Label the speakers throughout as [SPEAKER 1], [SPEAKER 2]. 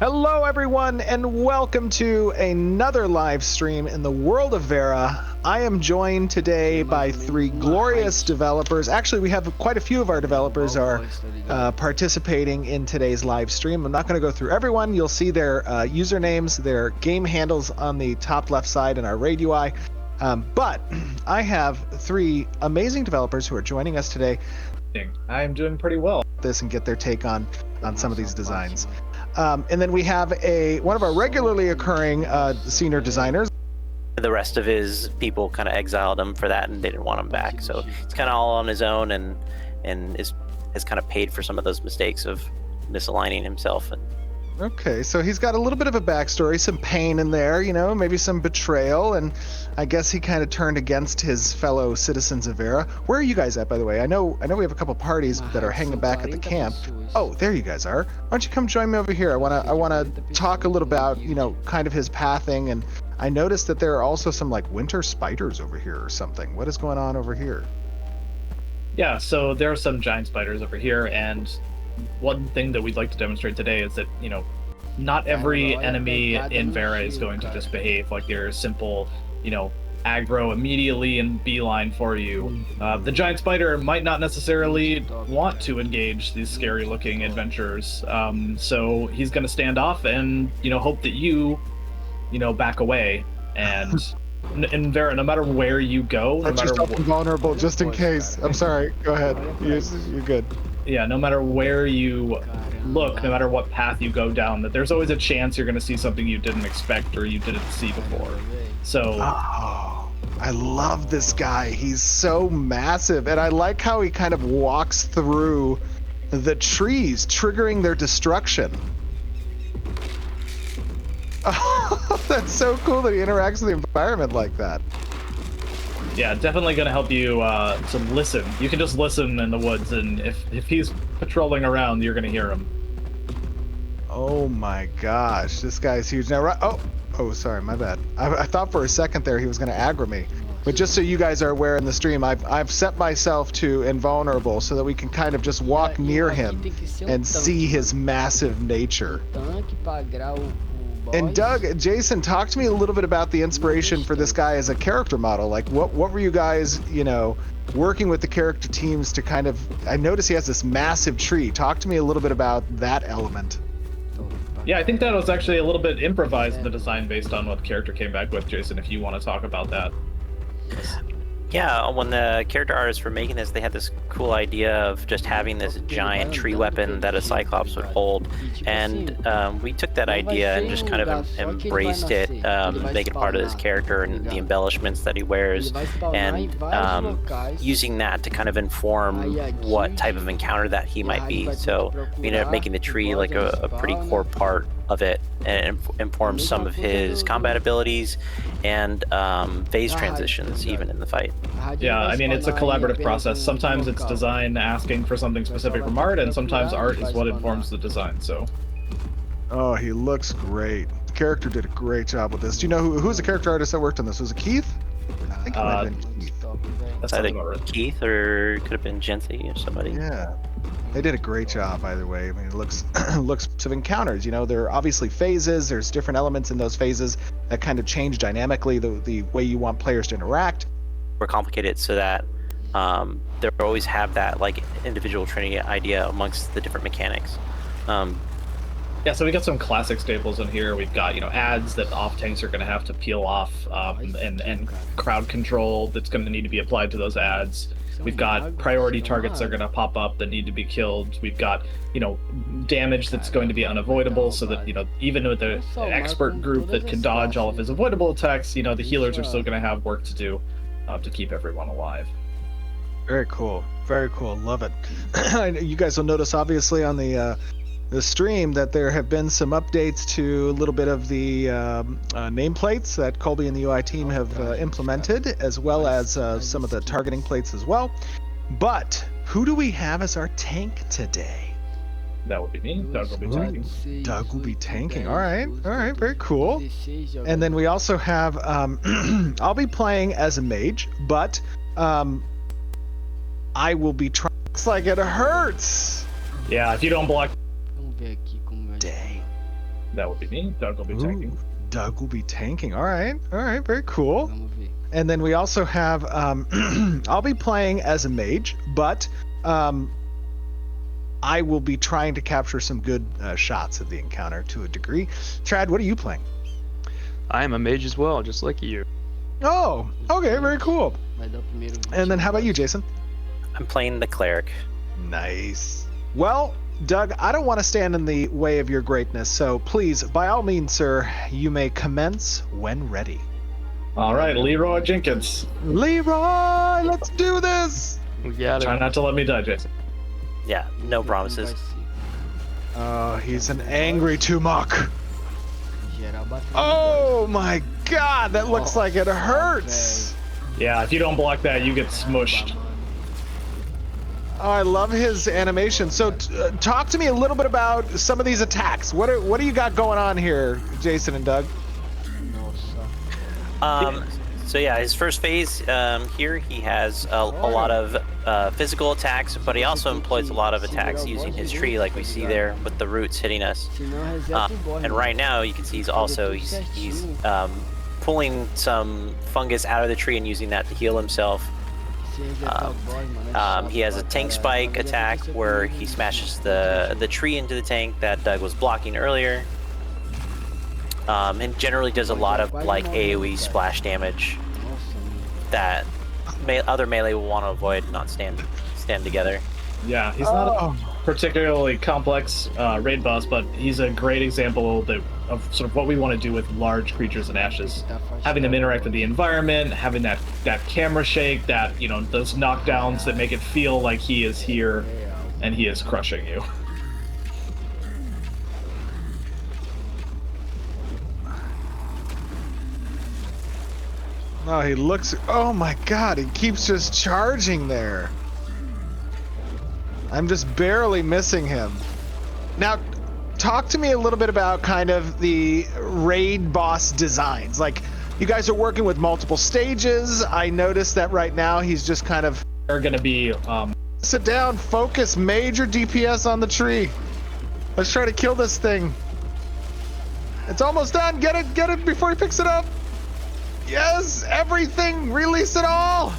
[SPEAKER 1] Hello, everyone, and welcome to another live stream in the world of Vera. I am joined today by three glorious developers. Actually, we have quite a few of our developers are participating in today's live stream. I'm not going to go through everyone. You'll see their usernames, their game handles on the top left side in our raid UI. But I have three amazing developers who are joining us today.
[SPEAKER 2] I'm doing pretty well.
[SPEAKER 1] This and get their take on some of these designs. And then we have one of our regularly occurring senior designers.
[SPEAKER 3] The rest of his people kind of exiled him for that, and they didn't want him back. So he's kind of all on his own, and has kind of paid for some of those mistakes of misaligning himself.
[SPEAKER 1] Okay, so he's got a little bit of a backstory, some pain in there, you know, maybe some betrayal, and I guess he kind of turned against his fellow citizens of Vera. Where are you guys at, by the way? I know we have a couple parties that are hanging back at the camp. Oh, there you guys are. Why don't you come join me over here? I wanna talk a little about, you know, kind of his pathing, and I noticed that there are also some like winter spiders over here or something. What is going on over here?
[SPEAKER 2] Yeah, so there are some giant spiders over here, and one thing that we'd like to demonstrate today is that, you know, not every enemy in Vera is going to just behave like they're simple, you know, aggro immediately and beeline for you. The giant spider might not necessarily want to engage these scary looking adventurers, so he's going to stand off and, you know, hope that you know, back away. And in Vera, no matter where you go, no matter
[SPEAKER 1] yourself invulnerable just in case. I'm sorry, go ahead. You're good.
[SPEAKER 2] Yeah, no matter where you look, no matter what path you go down, that there's always a chance you're going to see something you didn't expect or you didn't see before. So
[SPEAKER 1] I love this guy. He's so massive, and I like how he kind of walks through the trees, triggering their destruction. Oh, that's so cool that he interacts with the environment like that.
[SPEAKER 2] Yeah, definitely going to help you to listen. You can just listen in the woods, and if he's patrolling around, you're going to hear him.
[SPEAKER 1] Oh my gosh, this guy's huge. Now, right? Oh, sorry, my bad. I thought for a second there he was going to aggro me. But just so you guys are aware in the stream, I've set myself to invulnerable so that we can kind of just walk near him and see his massive nature. And Doug, Jason, talk to me a little bit about the inspiration for this guy as a character model. Like, what were you guys, you know, working with the character teams to kind of... I notice he has this massive tree. Talk to me a little bit about that element.
[SPEAKER 2] Yeah, I think that was actually a little bit improvised in the design based on what the character came back with, Jason, if you want to talk about that.
[SPEAKER 3] Yeah, when the character artists were making this, they had this cool idea of just having this giant tree weapon that a Cyclops would hold, and we took that idea and just kind of embraced it, make it part of this character and the embellishments that he wears, and using that to kind kind of inform what type of encounter that he might be. So we ended up making the tree like a pretty core part of it, and it informs some of his combat abilities and phase transitions even in the fight.
[SPEAKER 2] Yeah, I mean, it's a collaborative process. Sometimes it's design asking for something specific from art, and sometimes art is what informs the design. So
[SPEAKER 1] oh, he looks great. The character did a great job with this. Do you know who's the character artist that worked on this? Was it Keith? I think it might have been Keith.
[SPEAKER 3] That's either Keith or it could have been Jency or somebody.
[SPEAKER 1] Yeah, they did a great job either way. I mean, it looks of encounters. You know, there are obviously phases. There's different elements in those phases that kind of change dynamically the way you want players to interact.
[SPEAKER 3] We're complicated so that they always have that like individual training idea amongst the different mechanics.
[SPEAKER 2] Yeah, so we got some classic staples in here. We've got, you know, ads that off tanks are going to have to peel off, and crowd control that's going to need to be applied to those ads. We've got priority targets that are going to pop up that need to be killed. We've got, you know, damage that's going to be unavoidable, so that, you know, even with an expert group that can dodge all of his avoidable attacks, you know, the healers are still going to have work to do to keep everyone alive.
[SPEAKER 1] Very cool. Very cool. Love it. You guys will notice, obviously, on the stream that there have been some updates to a little bit of the nameplates that Colby and the UI team have implemented, as well as some of the targeting plates as well. But who do we have as our tank today?
[SPEAKER 2] That would be me. Doug will be tanking.
[SPEAKER 1] Doug will be tanking. All right, very cool. And then we also have, I'll be playing as a mage, but I will be trying. Looks like it hurts.
[SPEAKER 2] Yeah, if you don't block.
[SPEAKER 1] Dang.
[SPEAKER 2] That would be me. Doug will be
[SPEAKER 1] Ooh,
[SPEAKER 2] tanking.
[SPEAKER 1] Doug will be tanking. All right, very cool.
[SPEAKER 4] Vamos ver.
[SPEAKER 1] And then we also have, I'll be playing as a mage, but I will be trying to capture some good shots of the encounter to a degree. Trad, what are you playing?
[SPEAKER 5] I am a mage as well, just like you.
[SPEAKER 1] Oh, okay, very cool.
[SPEAKER 4] Vai dar o primeiro
[SPEAKER 1] And then how about you, Jason?
[SPEAKER 3] I'm playing the cleric.
[SPEAKER 1] Nice. Well, Doug, I don't want to stand in the way of your greatness, so please, by all means, sir, you may commence when ready.
[SPEAKER 2] All right, Leroy Jenkins.
[SPEAKER 1] Leroy, let's do this!
[SPEAKER 5] We got
[SPEAKER 2] Try
[SPEAKER 5] it.
[SPEAKER 2] not to let me die, Jason.
[SPEAKER 3] Yeah, no promises.
[SPEAKER 4] Vai ser.
[SPEAKER 1] Oh, he's an angry Tumok.
[SPEAKER 4] Geral batendo.
[SPEAKER 1] Oh my god, that looks like it hurts.
[SPEAKER 2] Yeah, if you don't block that, you get smushed.
[SPEAKER 1] Oh, I love his animation. So talk to me a little bit about some of these attacks. What do you got going on here, Jason and Doug?
[SPEAKER 4] Nossa.
[SPEAKER 3] So yeah, his first phase here, he has a lot of physical attacks, but he also employs a lot of attacks using his tree, like we see there with the roots hitting us.
[SPEAKER 4] Senão reseta e morre.
[SPEAKER 3] And right now, you can see he's pulling some fungus out of the tree and using that to heal himself.
[SPEAKER 4] Se resetar o boss, mano, é chato
[SPEAKER 3] He has a
[SPEAKER 4] pra
[SPEAKER 3] tank
[SPEAKER 4] caralho.
[SPEAKER 3] spike
[SPEAKER 4] Quando ele
[SPEAKER 3] attack
[SPEAKER 4] aparecer
[SPEAKER 3] where
[SPEAKER 4] comigo,
[SPEAKER 3] he smashes the tree into the tank that Doug was blocking earlier. And generally does a lot of like AoE splash damage
[SPEAKER 4] Nossa, mano.
[SPEAKER 3] that other melee will want to avoid, not stand together.
[SPEAKER 2] Yeah, he's not a
[SPEAKER 1] Oh,
[SPEAKER 2] particularly complex raid boss, but he's a great example of sort of what we want to do with large creatures in Ashes.
[SPEAKER 4] Tá
[SPEAKER 2] Having them
[SPEAKER 4] afastado.
[SPEAKER 2] interact with the environment, having that camera shake, that, you know, those knockdowns that make it feel like he is here
[SPEAKER 4] Real.
[SPEAKER 2] and he is crushing you.
[SPEAKER 1] oh, he looks. Oh my god, he keeps just charging there. I'm just barely missing him. Now, talk to me a little bit about kind of the raid boss designs. Like, you guys are working with multiple stages. I noticed that right now he's just kind of
[SPEAKER 2] They're going to be
[SPEAKER 1] sit down, focus, major DPS on the tree. Let's try to kill this thing. It's almost done. Get it before he picks it up. Yes, everything. Release it all.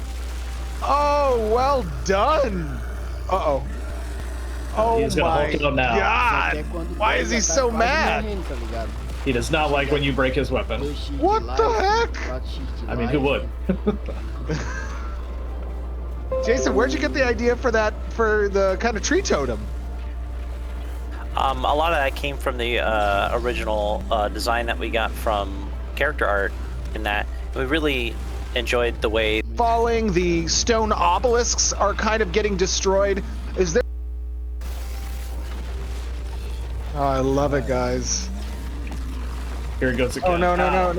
[SPEAKER 1] Oh, well done. Uh-oh. Oh
[SPEAKER 2] He's gonna
[SPEAKER 1] my
[SPEAKER 2] hold it up now.
[SPEAKER 4] Só que
[SPEAKER 1] god.
[SPEAKER 4] é quando o
[SPEAKER 1] Why
[SPEAKER 4] boss
[SPEAKER 1] is he
[SPEAKER 4] já tá
[SPEAKER 1] so
[SPEAKER 4] quase
[SPEAKER 1] mad?
[SPEAKER 4] morrendo, tá ligado?
[SPEAKER 2] he does not like when you break his weapon.
[SPEAKER 4] 2x de
[SPEAKER 1] What the
[SPEAKER 4] life,
[SPEAKER 1] heck?
[SPEAKER 4] 4x de
[SPEAKER 2] I mean, who
[SPEAKER 4] life.
[SPEAKER 2] would?
[SPEAKER 1] Jason, where'd you get the idea for the kind of tree totem?
[SPEAKER 3] A lot of that came from the original design that we got from character art. In that, we really enjoyed the way
[SPEAKER 1] Falling, the stone obelisks are kind of getting destroyed. Is there? Oh, I love it, guys.
[SPEAKER 2] Here he goes again.
[SPEAKER 1] Oh no!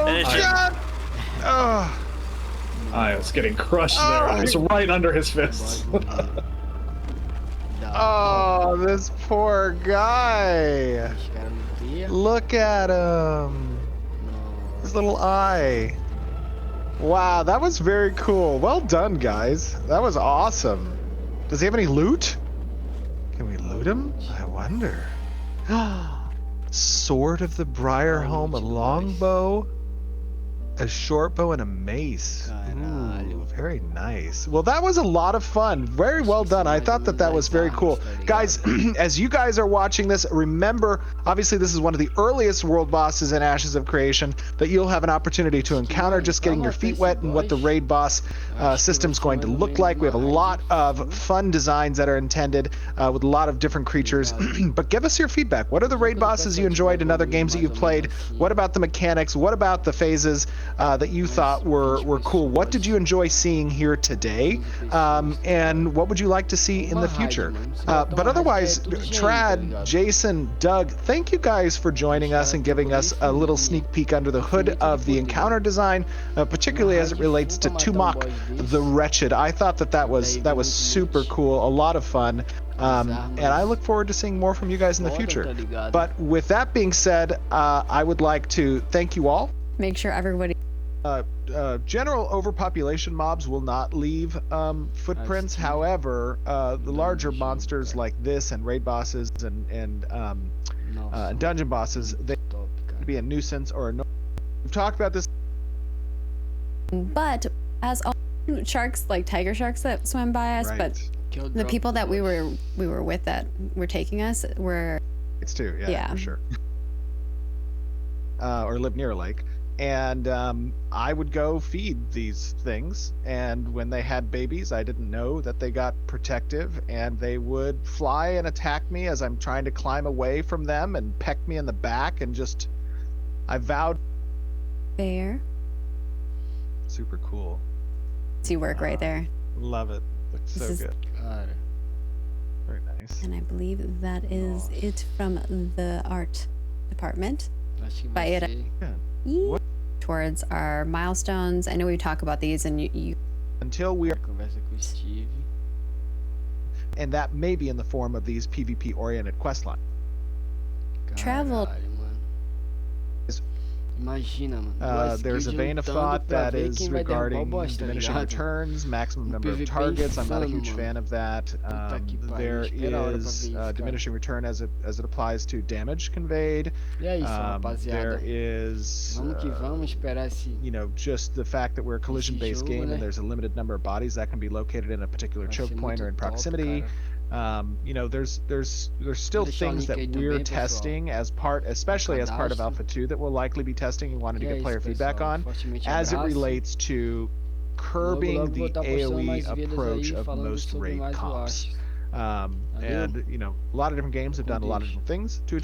[SPEAKER 3] Finish it.
[SPEAKER 1] God! Oh,
[SPEAKER 2] I was getting crushed
[SPEAKER 1] Oh.
[SPEAKER 2] there. It was right under his fists.
[SPEAKER 1] oh, this poor guy.
[SPEAKER 4] Os caras não criam.
[SPEAKER 1] Look at him. His little eye. Wow, that was very cool. Well done, guys. That was awesome. Does he have any loot? Can we loot him? I wonder. Sword of the Briarholm, a longbow, a short bow, and a mace.
[SPEAKER 4] Caralho.
[SPEAKER 1] Ooh, very nice. Well, that was a lot of fun. Very well done. I thought that was very cool. Guys, as you guys are watching this, remember, obviously this is one of the earliest world bosses in Ashes of Creation that you'll have an opportunity to encounter, just getting your feet wet and what the raid boss system's going to look like. We have a lot of fun designs that are intended with a lot of different creatures. But give us your feedback. What are the raid bosses you enjoyed in other games that you've played? What about the mechanics? What about the phases that you thought were cool? What did you enjoy seeing here today? And what would you like to see in the future? But otherwise, Trad, Jason, Doug, thank you guys for joining us and giving us a little sneak peek under the hood of the encounter design, particularly as it relates to Tumok the Wretched. I thought that was super cool, a lot of fun. And I look forward to seeing more from you guys in the future. But with that being said, I would like to thank you all.
[SPEAKER 6] Make sure everybody
[SPEAKER 1] General overpopulation mobs will not leave footprints.
[SPEAKER 4] see.
[SPEAKER 1] However, the larger
[SPEAKER 4] Dungeon,
[SPEAKER 1] monsters
[SPEAKER 4] cara.
[SPEAKER 1] like this and raid bosses and
[SPEAKER 4] Nossa,
[SPEAKER 1] dungeon bosses, they
[SPEAKER 4] muito top, cara.
[SPEAKER 1] could be a nuisance or a We've talked about this.
[SPEAKER 6] But as all sharks, like tiger sharks that swim by us,
[SPEAKER 1] Right.
[SPEAKER 6] but
[SPEAKER 4] Que é o
[SPEAKER 6] the
[SPEAKER 4] drop
[SPEAKER 6] people
[SPEAKER 4] do
[SPEAKER 6] that we
[SPEAKER 4] boss.
[SPEAKER 6] were with that were taking us were
[SPEAKER 1] It's too, yeah,
[SPEAKER 6] Yeah.
[SPEAKER 1] for sure. Or live near a lake. And I would go feed these things. And when they had babies, I didn't know that they got protective, and they would fly and attack me as I'm trying to climb away from them and peck me in the back. And just, I vowed.
[SPEAKER 6] there.
[SPEAKER 1] Super cool.
[SPEAKER 6] See work right there.
[SPEAKER 1] Love it. Looks so
[SPEAKER 6] This is-
[SPEAKER 1] good.
[SPEAKER 4] Cara,
[SPEAKER 1] Very nice.
[SPEAKER 6] And I believe that is it from the art department.
[SPEAKER 4] acho que
[SPEAKER 6] Vai
[SPEAKER 4] vai
[SPEAKER 6] era-
[SPEAKER 4] ser...
[SPEAKER 1] What?
[SPEAKER 6] Towards our milestones. I know we talk about these and you
[SPEAKER 1] Until we are,
[SPEAKER 4] Conversa com o Steve.
[SPEAKER 1] and that may be in the form of these PvP-oriented quest lines.
[SPEAKER 6] Travel-
[SPEAKER 4] Caralho, mano.
[SPEAKER 1] Is-
[SPEAKER 4] Imagina, mano. duas
[SPEAKER 1] There's a
[SPEAKER 4] guilds
[SPEAKER 1] vein of
[SPEAKER 4] juntando
[SPEAKER 1] thought
[SPEAKER 4] pra
[SPEAKER 1] that
[SPEAKER 4] ver
[SPEAKER 1] is
[SPEAKER 4] quem vai derrubar o
[SPEAKER 1] regarding
[SPEAKER 4] boss, tá
[SPEAKER 1] diminishing
[SPEAKER 4] ligado?
[SPEAKER 1] returns, maximum number of
[SPEAKER 4] PvP
[SPEAKER 1] targets. I'm not a
[SPEAKER 4] insano,
[SPEAKER 1] huge
[SPEAKER 4] mano.
[SPEAKER 1] fan of that.
[SPEAKER 4] Puta que pariu,
[SPEAKER 1] There
[SPEAKER 4] espera a hora pra ver
[SPEAKER 1] is
[SPEAKER 4] isso, cara.
[SPEAKER 1] diminishing return as it applies to damage conveyed.
[SPEAKER 4] E é isso,
[SPEAKER 1] There
[SPEAKER 4] rapaziada.
[SPEAKER 1] is,
[SPEAKER 4] Vamos que vamos esperar esse...
[SPEAKER 1] you know, just the fact that we're a collision-based
[SPEAKER 4] jogo,
[SPEAKER 1] game
[SPEAKER 4] né?
[SPEAKER 1] and there's a limited number of bodies that can be located in a particular
[SPEAKER 4] Vai
[SPEAKER 1] choke
[SPEAKER 4] ser
[SPEAKER 1] point
[SPEAKER 4] muito
[SPEAKER 1] or in
[SPEAKER 4] top,
[SPEAKER 1] proximity.
[SPEAKER 4] cara.
[SPEAKER 1] You know, there's still
[SPEAKER 4] deixar o
[SPEAKER 1] things
[SPEAKER 4] link
[SPEAKER 1] that
[SPEAKER 4] aí
[SPEAKER 1] we're
[SPEAKER 4] também, pessoal.
[SPEAKER 1] testing as part, especially as part of
[SPEAKER 4] cadastro.
[SPEAKER 1] Alpha 2, that we'll likely be testing and wanted to
[SPEAKER 4] E é
[SPEAKER 1] get player
[SPEAKER 4] isso,
[SPEAKER 1] feedback
[SPEAKER 4] pessoal.
[SPEAKER 1] on,
[SPEAKER 4] Fortemente
[SPEAKER 1] as it
[SPEAKER 4] abraço.
[SPEAKER 1] relates to curbing
[SPEAKER 4] Logo, logo vou
[SPEAKER 1] the
[SPEAKER 4] tá postando
[SPEAKER 1] AoE
[SPEAKER 4] mais vídeos
[SPEAKER 1] approach
[SPEAKER 4] aí
[SPEAKER 1] of
[SPEAKER 4] falando
[SPEAKER 1] most
[SPEAKER 4] sobre
[SPEAKER 1] raid
[SPEAKER 4] mais o
[SPEAKER 1] comps.
[SPEAKER 4] Valeu?
[SPEAKER 1] And you know, a lot of different games have
[SPEAKER 4] Com
[SPEAKER 1] done a lot of
[SPEAKER 4] Deus.
[SPEAKER 1] different things to